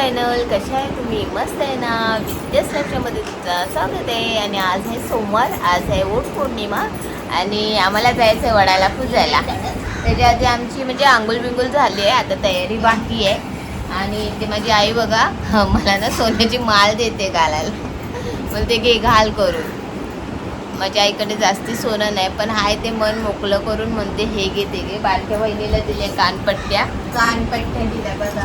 Channel. कशा आहे तुम्ही? मस्त आहे ना? विद्यास लक्षामध्ये तुमचं स्वागत आहे. आणि आज आहे सोमवार, आज आहे वट पौर्णिमा आणि आम्हाला जायचं आहे वडाला पूजायला. त्याच्या आधी आमची म्हणजे आंघोळ बिंगोल झाली आहे, आता तयारी बाकी आहे. आणि ते माझी आई बघा मला ना सोन्याची माळ देते घालायला, मला ते घे घाल करून. माझ्या आईकडे जास्ती सोनं नाही, पण हाय ते मन मोकळं करून म्हणते हे घे ते घे. बारक्या बहिणीला दिले कानपट्ट्या दिल्या बघा.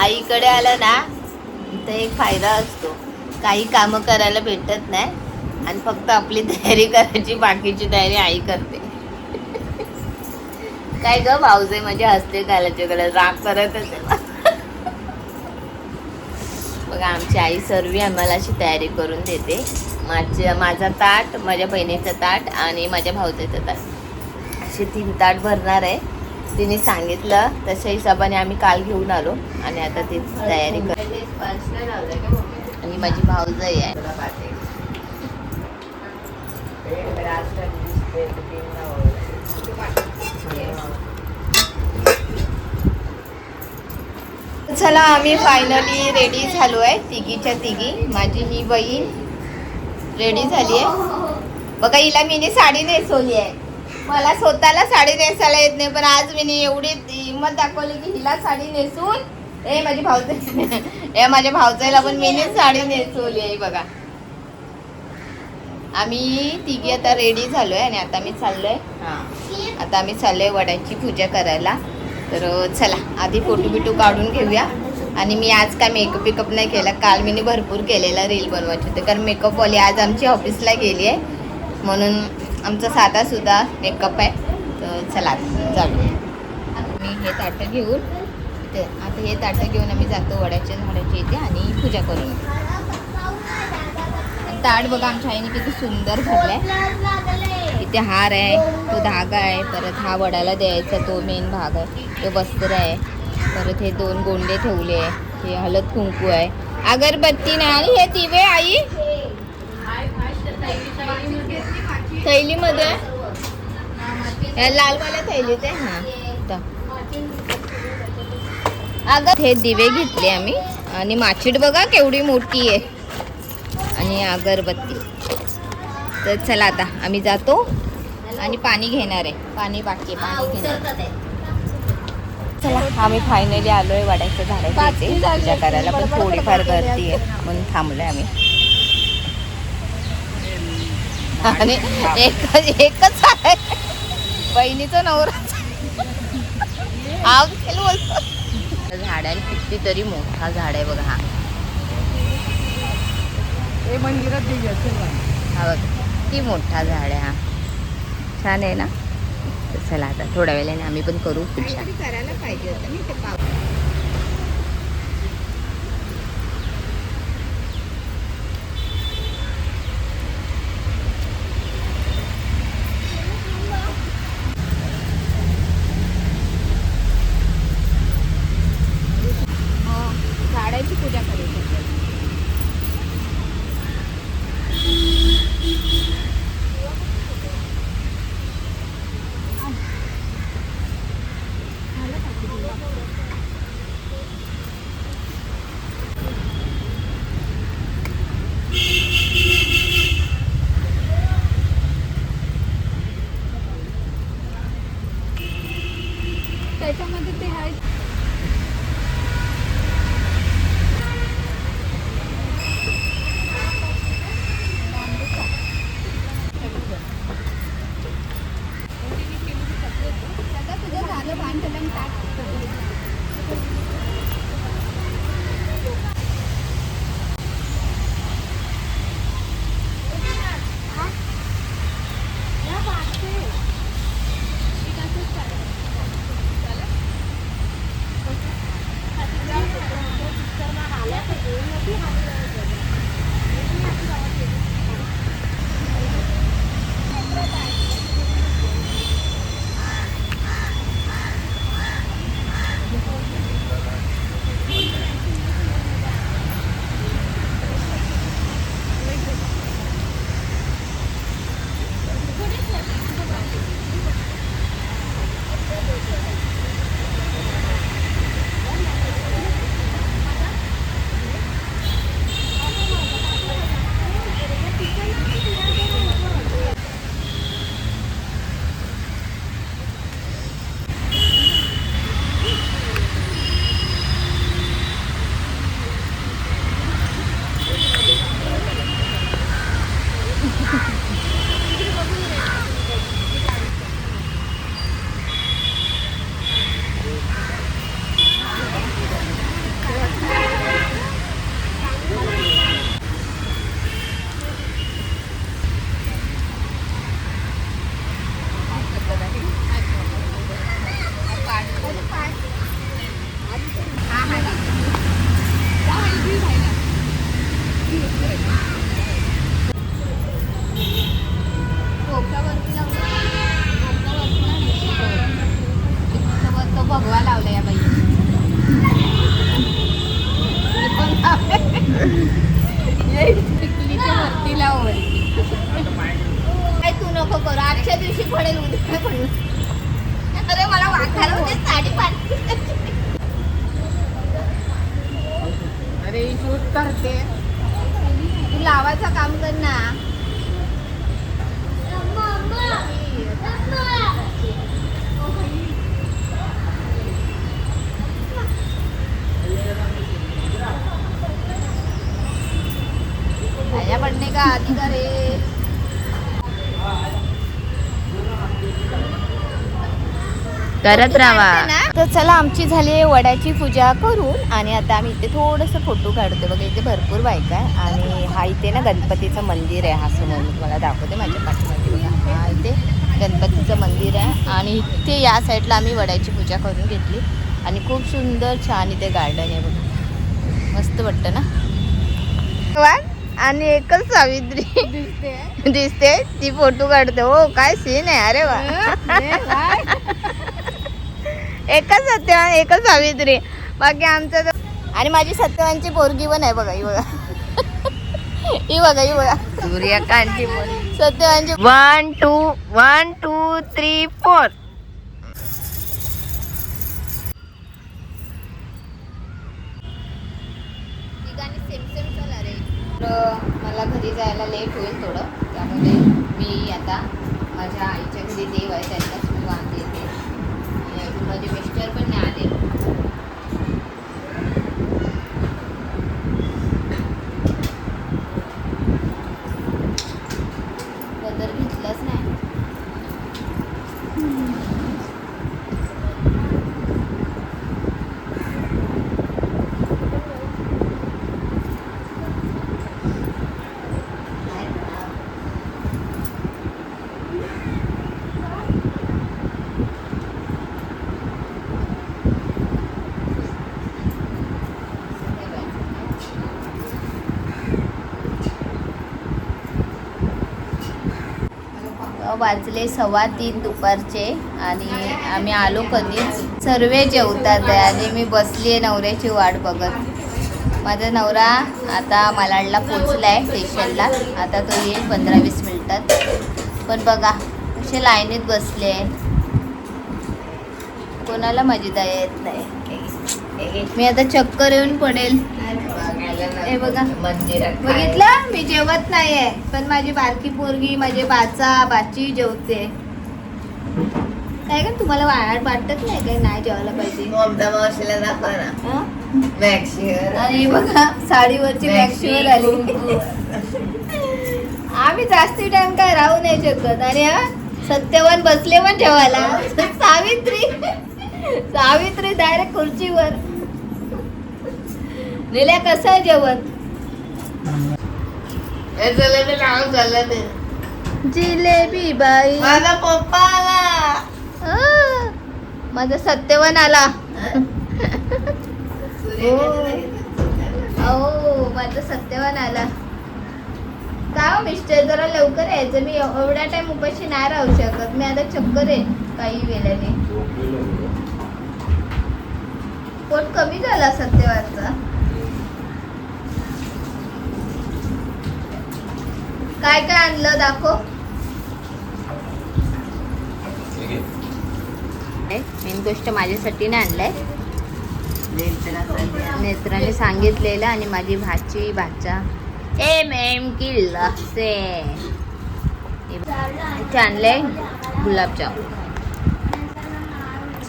आईकडे आलं ना तर एक फायदा असतो, काही कामं करायला भेटत नाही आणि फक्त आपली तयारी करायची, बाकीची तयारी आई करते. काय ग भाऊजे माझे हसते घालायचे राग करत असेल. बघा आमची आई सर्व आम्हाला अशी तयारी करून देते. माझा ताट, माझ्या बहिणीचं ताट आणि माझ्या भाऊजेचं ताट, असे 3 ताट भरणार आहे. तिने सांगितलं तशा हिशोबाने आम्ही काल घेऊन आलो आणि आता ती तयारी करते. आणि माझी भाऊजाई आहे. चला आम्ही फायनली रेडी झालो आहे, तिघीच्या तिघी. माझी ही बहीण रेडी झाली आहे बघा. हिला मीने साडी नेसवली आहे. मला स्वतःला साडी नेसायला येत नाही, पण आज मीने एवढी हिंमत दाखवली की हिला साडी नेसून माझ्या भाऊजाईला पण मीने साडी नेसवली आहे बघा. आम्ही तिघी आता रेडी झालोय आणि आता आम्ही चाललोय वडाची पूजा करायला. तर चला आधी फोटो बिटो काढून घेऊया. आणि मी आज काय मेकअप नाही केला, काल मी भरपूर केलेला रील बनवायचे होते, कारण मेकअपवाली आज आमची ऑफिसला गेली आहे म्हणून आमचा साधा सुद्धा मेकअप आहे. तर चला जाऊ. मी हे ताटं घेऊन आम्ही जातो वड्याच्या झाडाच्या इथे आणि पूजा करून. ताट बघा आमच्या आईने किती सुंदर भरलाय. इथे हार आहे, तो धागा आहे, परत हा वडाला द्यायचा तो मेन भाग आहे, तो वस्त्र आहे, परत हे 2 गोंडे ठेवले आहे, हे हळद कुंकू आहे, अगरबत्ती नाही. आणि हे दिवे आई थैलीमध्ये, या लालवाल्या थैलीत आहे. अगं हे दिवे घेतले आम्ही. आणि माचीड बघा केवढी मोठी आहे आणि अगरबत्ती. तर चला आता आम्ही जातो आणि पाणी घेणार आहे, पाणी बाकी पाणी घेणार. चला आम्ही फायनली आलोय वडाच्या झाडाच्या इथे पूजा करायला, पण थोडीफार गर्दी आहे म्हणून थांबलोय आम्ही. आणि एकच आहे बहिणीचं नवराच बोलतो. झाड आहे कितीतरी मोठा झाड आहे बघा. हा मंदिरात हा बघ किती मोठा झाड आहे हा, छान आहे ना. तर चला आता थोड्या वेळाने आम्ही पण करू पूजा. करायला पाहिजे होतं ना ते. झाडाची पूजा करायची. त्याच्यामध्ये ते आहे तुझं झालं बांधलं टाक. तो भगवा लावला या बाई वरती लाव काय तू नको करू आजच्या दिवशी पडेल उद्या पडेल. अरे मला वाखायला होते साडी पाठ. अरे शूट करते तू लावायचं काम कर ना. आया पडणे का आधी करे करत राहा. तर चला आमची झाली वडाची पूजा करून आणि आता आम्ही इथे थोडंसं फोटो काढतो. बघा इथे भरपूर बायका आहे आणि हा इथे ना गणपतीचं मंदिर आहे. हा समोर मी तुम्हाला दाखवते माझ्या पाठीमागे बघा. हा इथे गणपतीचं मंदिर आहे आणि इथे या साईडला आम्ही वडाची पूजा करून घेतली आणि खूप सुंदर छान इथे गार्डन आहे बघा. मस्त वाटतं ना. आणि एकच सावित्री दिसते ती फोटो काढते. हो काय सीन आहे. अरे वा एकच सत्यवान एकच सावित्री बाकी आमचं. आणि माझी सत्यवानची पोरगी पण आहे बघा. ही बघा ही बघा ही बघा सूर्यकांतची सत्यवानची 1 2 1 2 3 4. मला घरी जायला लेट होईल थोडं त्यामुळे मी आता माझ्या आईच्या घरी देव आहे त्यांनाच मी वाण देते. आणि माझे मिस्टर पण नाही आले. बदल घेतलाच नाही. वाजले 3:15 दुपारचे आणि आम्ही आलो कधीच. सर्व जेवतात आणि मी बसली आहे नवऱ्याची वाट बघत. माझा नवरा आता मालाडला पोचला आहे स्टेशनला. आता तो येईल 15-20 मिनिटात. पण बघा असे लाईनीत बसले आहे. कोणाला मजेदा येत नाही. मी आता चक्कर येऊन पडेल. हे बघा मंदिरात बघितलं मी जेवत नाहीये पण माझी बारकी पोरगी माझे बाची जेवते. काय का तुम्हाला वाटत नाही काय नाही जेवायला पाहिजे. आणि बघा साडीवरची मॅक्शिवर आली. आम्ही जास्ती टाइम काय राहू नाही शकत. आणि सत्यवान बसले पण जेवायला. सावित्री डायरेक्ट खुर्चीवर. नेल्या कसं आहे जेवण. जिलेबी बाई माझा पप्पा आला. माझा सत्यवान आला. हो माझा सत्यवान आला. का हो मिस्टर जरा लवकर यायचं. मी एवढा टाइम उपाशी नाही राहू शकत. मी आता चक्कर आहे काही वेळाने. पोट कमी झाला सत्यवानचा. काय काय आणलं दाखव. मेन गोष्ट माझ्यासाठी नाही आणलंय. नेत्राने सांगितलेलं आणि माझी भाची भाचा किल्ला से इथे आणलंय गुलाबजाम.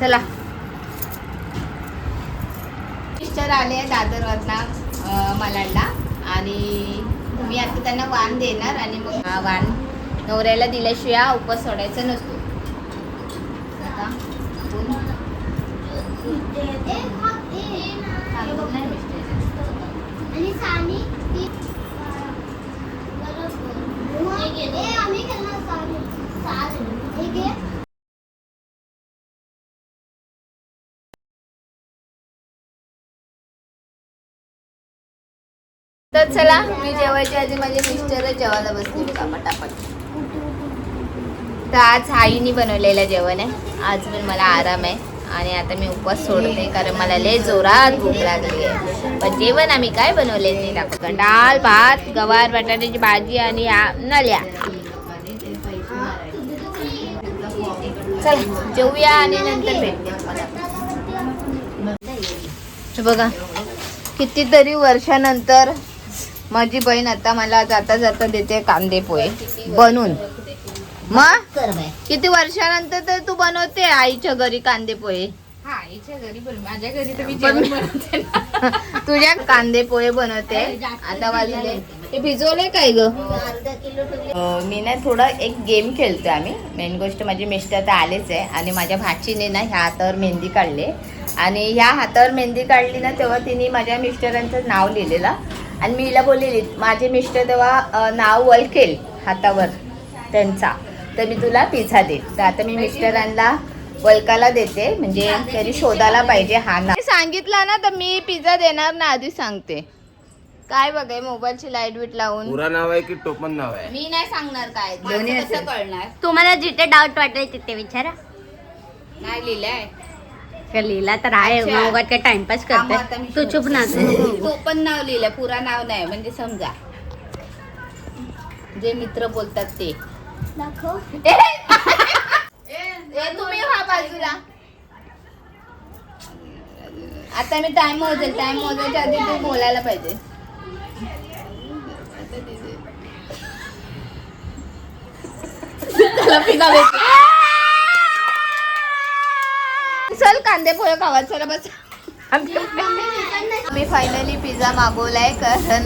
चला मिस्टर आले दादरवरनं मालाडला आणि मी आता त्यांना वाण देणार आणि मग हा वाण नवऱ्याला दिल्याशिवाय उपवास सोडायचा नसतो. आता तर चला, मी जेवायच्या आधी माझे मिस्टर जेवायला बसले बघा पटापट. तर आज आईने बनवलेलं जेवण आहे. आज पण मला आराम आहे आणि आता मी उपवास सोडते कारण मला लय जोरात भूक लागली आहे. पण जेवण आम्ही काय बनवले ते दाखवतो. डाळ, भात, गवार बटाट्याची भाजी आणि नल्या. चला जेवूया आणि नंतर भेटते मला. बघा कितीतरी वर्षानंतर माझी बहीण आता मला जाता जाता देते कांदे पोहे बनवून. मग किती वर्षानंतर तर तू बनवते आईच्या घरी कांदे पोहे. आईच्या घरी पण माझ्या घरी तर मी जेवण बनवते ना. तुझ्या कांदे पोहे बनवते. आता वाजले ते भिजवले काय ग. मी ना थोडं एक गेम खेळतोय आम्ही. मेन गोष्ट माझे मिस्टर तर आलेच आहे आणि माझ्या भाचीने ना ह्या हातावर मेहंदी काढली आणि ह्या हातावर मेहंदी काढली ना तेव्हा तिने माझ्या मिस्टरांचं नाव लिहिलेलं आणि मी हिला बोललेली माझे मिस्टर तेव्हा नाव वळखेल हातावर त्यांचा तर मी तुला पिझ्झा देईल. तर आता मी मिस्टरांना वल्काला देते म्हणजे तरी शोधायला पाहिजे हा नाव. सांगितलं ना तर मी पिझ्झा देणार ना आधी सांगते. काय बघाय मोबाईलची लाईट बीट लावून पुरा नाव आहे की टोपण नाव आहे. मी नाही सांगणार काय कसं कळणार. तुम्हाला जिथे डाऊट वाटले तिथे विचारा. नाही लिहिलंय लिहिला तर आहे. अच्छा. उगाच काय टाइमपास करते तू चुप ना. तो पण नाव लिहिलंय पुरा नाव नाही म्हणजे समजा जे मित्र बोलतात ते. तुम्ही हा बाजूला. आता मी टाइम मोजायच्या आधी तू बोलायला पाहिजे. चल कांदे पोहे खावा. चला बस. मी फायनली पिझ्झा मागवलाय कारण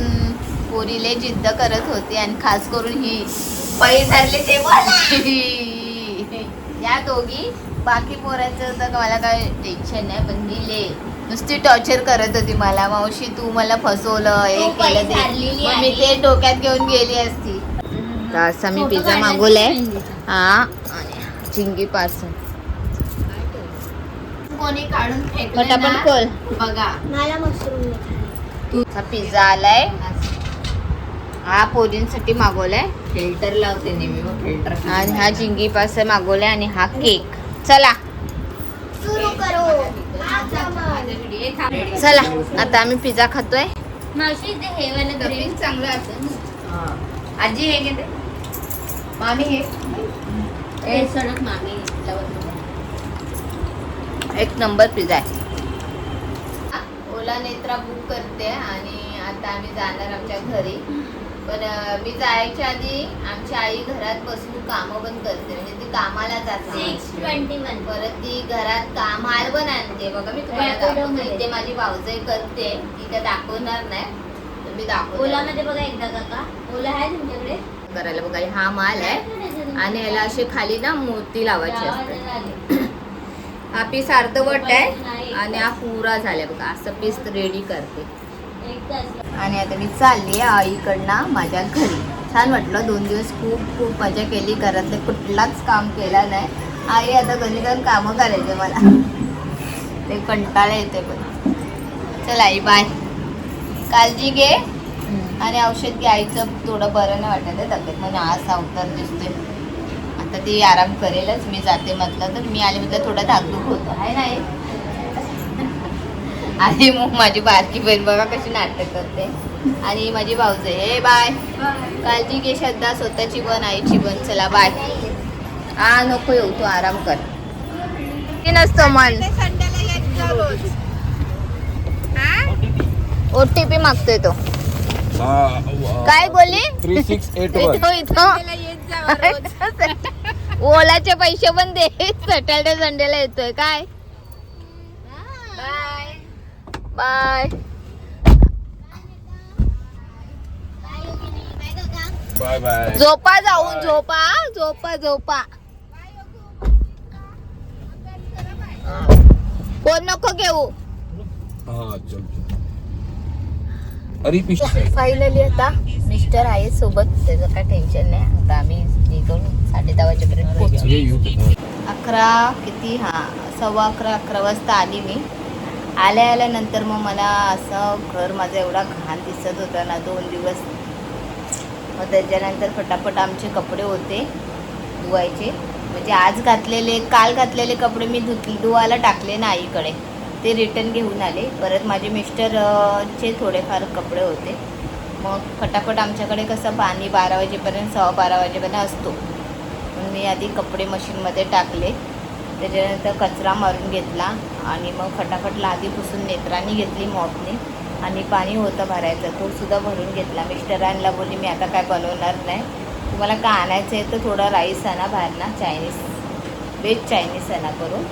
पोरीले जिद्द करत होती आणि खास करून ही पैसे तेव्हा या दोघी. बाकी पोरांचं तर मला काय टेन्शन नाही पण दिले नुसती टॉर्चर करत होती मला. मावशी तू मला फसवलं हे केलं ते. मी ते डोक्यात घेऊन गेली असती. तर असा मी पिझ्झा मागवलाय हा चिंगी पासून. कोणी काढून पटापट खोल. बघा मला मशरूम तुझा पिझ्झा आलाय. हा पोरींसाठी मागवलाय. फिल्टर लावते नेहमी मग फिल्टर. आणि हा चिंगी पासून मागवलाय आणि हा केक. चला सुरू करो. चला आता आम्ही पिझ्झा खातोय. मावशी ते हे वाला ग्रीन चांगलं असेल. आजी हे घेते मामी हे सडक मामी एक नंबर पिझ्झा आहे. ओला नेत्रा बुक करते आणि आता आम्ही जाणार आमच्या घरी. पण मी जायच्या आधी आमची आई घरात बसून कामं पण करते म्हणजे ती कामाला जाते. 6:21 परत ती घरात माल पण आणते. बघा मी तुम्हाला दाखवते. इथे माझी भाऊजाई करते ती काय दाखवणार नाही तर मी दाखवते. ओलामध्ये बघा एकदा काका. ओला आहे तुमच्याकडे करायला बघा हा माल आहे आणि याला असे खाली ना मोती लावायचे असते. हा पीस अर्धवट आहे आणि हा पुरा झालाय बघा. असं पीस रेडी करते आणि आता मी चालली आईकडनं माझ्या घरी. छान वाटलं 2 दिवस खूप मजा केली. घरातले कुठलाच काम केला नाही. आई आता घरी जाऊन कामं करायचे मला ते कंटाळा येते. पण चल आई बाय. काळजी घे आणि औषध घे. आईचं थोडं बरं नाही वाटत आहे तब्येत म्हणजे आज अवतार दिसतोय. आता ती आराम करेलच. मी जाते म्हटलं तर मी आले म्हटलं थोडं धाकधूक होतं आहे नाही. आणि मग माझी बारकी बहीण बघा कशी नाटक करते आणि माझी भाऊजाई. हे बाय. काळजी घे श्रद्धा स्वतःची पण आईची पण. चला बाय. हा नको येऊ तू आराम कर. नसतं मन OTP मागतोय तो. काय बोलली 3681. ओलाचे पैसे पण दे. सॅटर्डे संडेला येतोय काय. Bye bye bye. झोपा जाऊन झोपा. कोण नको घेऊ. हा चल. अरे फायनली आता मिस्टर आहे सोबत. त्याचं काय टेन्शन नाही. आता आम्ही निघून 10:30 वाजेपर्यंत पोहोचू. 11 किती 11:15 वाजता आली मी आल्यानंतर मग मला असं घर माझं एवढा घाण दिसत होतं ना 2 दिवस. मग त्याच्यानंतर फटाफट आमचे कपडे होते धुवायचे, म्हणजे आज घातलेले काल घातलेले कपडे मी धुवायला टाकले ना आईकडे, ते रिटर्न घेऊन आले. परत माझे मिस्टरचे थोडेफार कपडे होते. मग फटाफट आमच्याकडे कसं पाणी 12 वाजेपर्यंत 12:15 वाजेपर्यंत असतो. मग मी आधी कपडे मशीनमध्ये टाकले, त्याच्यानंतर कचरा मारून घेतला आणि मग फटाफट लादी पुसून नेत्रांनी घेतली मॉपने, आणि पाणी होतं भरायचं तो सुद्धा भरून घेतला. मिस्टरांना बोलली मी आता काय बनवणार नाही, तुम्हाला काय आणायचं आहे तर थोडा राईस आणा बाहेरना, चायनीज व्हेज चायनीज आणा करून,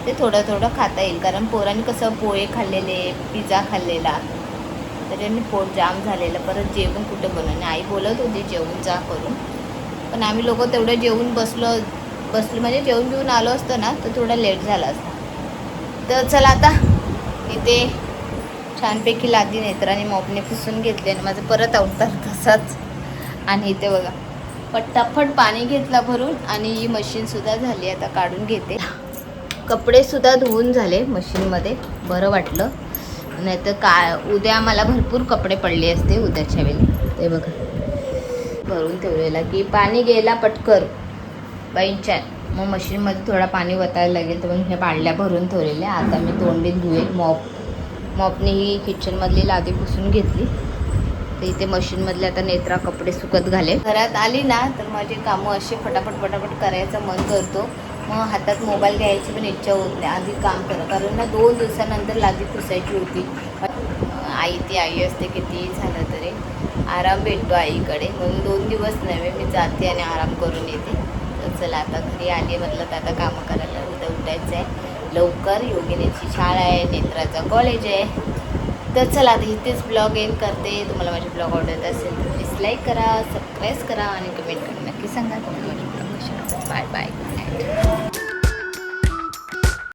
ते थोडं थोडं खाता येईल. कारण पोरांनी कसं पोहे खाल्लेले, पिझ्झा खाल्लेला, त्याच्याने पोट जाम झालेलं. परत जेवण कुठं बनवणे, आई बोलत होती जेवून जा करून, पण आम्ही लोक तेवढं जेवून बसलो म्हणजे जेवून बिवून आलो असतो ना तर थोडा लेट झाला असता. तर चला आता इथे छानपैकी लादी नेत्राने मॉपने पुसून घेतले आणि माझं परत अवतार तसाच. आणि इथे बघा पटापट पाणी घेतला भरून, आणि ही मशीनसुद्धा झाली, आता काढून घेते. कपडेसुद्धा धुवून झाले मशीनमध्ये, बरं वाटलं. नाही तर उद्या मला भरपूर कपडे पडले असते उद्याच्या वेळी. ते बघा भरून ठेवलेला की पाणी गेला पटकर बाईंच्या, मग मशीनमध्ये थोडा पाणी वतायला लागेल, तर मग ह्या बाळल्या भरून ठेवलेल्या. आता मी तोंडी धुवेल. मॉपने ही किचनमधली लादी पुसून घेतली. तर इथे मशीनमधले आता नेत्रा कपडे सुकत घाले. घरात आली ना तर माझे कामं असे फटाफट करायचं मन करतो. मग हातात मोबाईल घ्यायची पण इच्छा होत नाही, आधी काम करा. कारण ना 2 दिवसानंतर लादी पुसायची होती. आई असते, किती झालं तरी आराम भेटतो आईकडे, म्हणून 2 दिवस नव्हे मी जाते आणि आराम करून येते. तर चला आता घरी आली म्हटलं तर आता कामं करायला उठायचं आहे लवकर. योगिनीची शाळा आहे, नेत्राचं कॉलेज आहे. तर चला आता इथेच ब्लॉग एंड करते. तुम्हाला माझे ब्लॉग आवडत असेल तर प्लीज लाईक करा, सबस्क्राईब करा आणि कमेंट करून नक्की सांगा तुम्हाला माझे ब्लॉग कसे वाटतात. Bye bye.